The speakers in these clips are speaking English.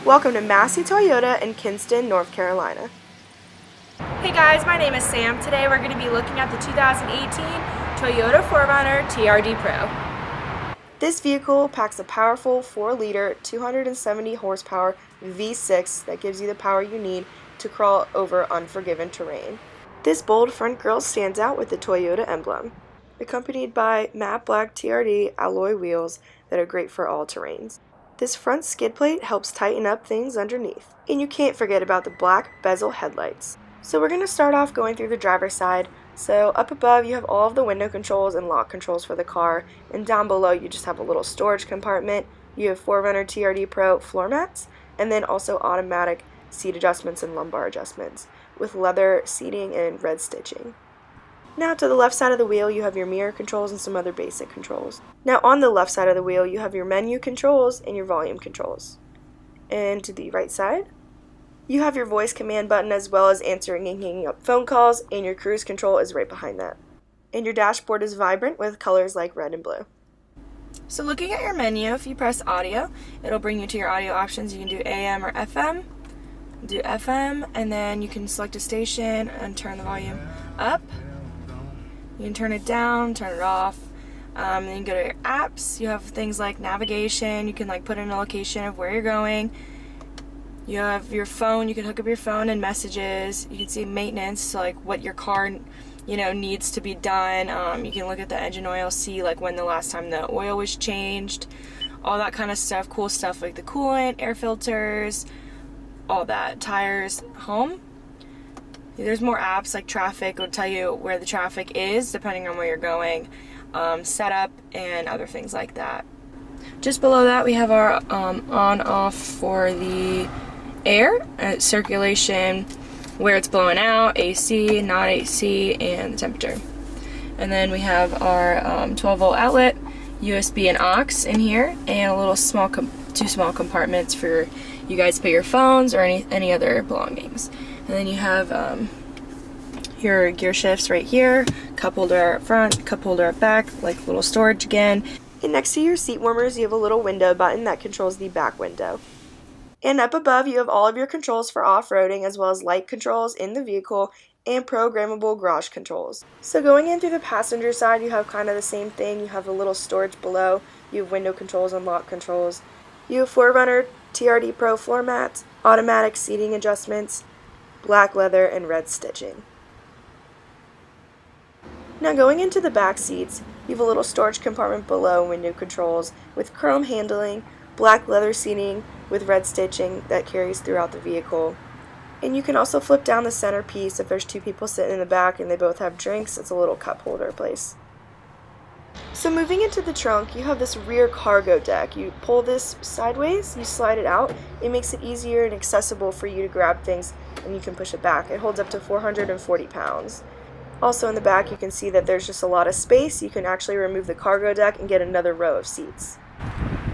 Welcome to Massey Toyota in Kinston, North Carolina. Hey guys, my name is Sam. Today we're going to be looking at the 2018 Toyota 4Runner TRD PRO. This vehicle packs a powerful 4-liter, 270 horsepower V6 that gives you the power you need to crawl over unforgiving terrain. This bold front grille stands out with the Toyota emblem, accompanied by matte black TRD alloy wheels that are great for all terrains. This front skid plate helps tighten up things underneath. And you can't forget about the black bezel headlights. So we're going to start off going through the driver's side. So up above you have all of the window controls and lock controls for the car, and down below you just have a little storage compartment. You have 4Runner TRD Pro floor mats, and then also automatic seat adjustments and lumbar adjustments with leather seating and red stitching. Now to the left side of the wheel you have your mirror controls and some other basic controls. Now on the left side of the wheel you have your menu controls and your volume controls. And to the right side you have your voice command button as well as answering and hanging up phone calls, and your cruise control is right behind that. And your dashboard is vibrant with colors like red and blue. So looking at your menu, if you press audio, it'll bring you to your audio options. You can do AM or FM. Do FM, and then you can select a station and turn the volume up. You can turn it down, turn it off. Then you can go to your apps. You have things like navigation. You can put in a location of where you're going. You have your phone. You can hook up your phone and messages. You can see maintenance, so what your car needs to be done. You can look at the engine oil, see when the last time the oil was changed, all that kind of stuff. Cool stuff like the coolant, air filters, all that, tires, home. There's more apps like traffic. Will tell you where the traffic is depending on where you're going, setup, and other things like that. Just below that we have our on-off for the air, circulation, where it's blowing out, AC, not AC, and the temperature. And then we have our 12-volt outlet, USB and aux in here, and a little two small compartments for you guys to put your phones or any other belongings. And then you have your gear shifts right here, cup holder up front, cup holder up back, little storage again. And next to your seat warmers you have a little window button that controls the back window. And up above you have all of your controls for off-roading as well as light controls in the vehicle and programmable garage controls. So going in through the passenger side you have kind of the same thing. You have a little storage below, you have window controls and lock controls. You have 4Runner TRD Pro floor mats, automatic seating adjustments, black leather, and red stitching. Now going into the back seats, you have a little storage compartment below window controls with chrome handling, black leather seating with red stitching that carries throughout the vehicle. And you can also flip down the center piece if there's two people sitting in the back and they both have drinks. It's a little cup holder place. So moving into the trunk, you have this rear cargo deck. You pull this sideways, you slide it out. It makes it easier and accessible for you to grab things, and you can push it back. It holds up to 440 pounds. Also in the back you can see that there's just a lot of space. You can actually remove the cargo deck and get another row of seats.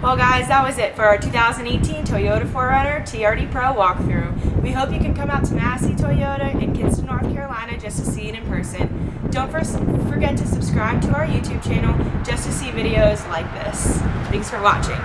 Well guys, that was it for our 2018 Toyota 4Runner TRD Pro walkthrough. We hope you can come out to Massey Toyota in Kinston, North Carolina just to see it in person. Don't forget to subscribe to our YouTube channel just to see videos like this. Thanks for watching.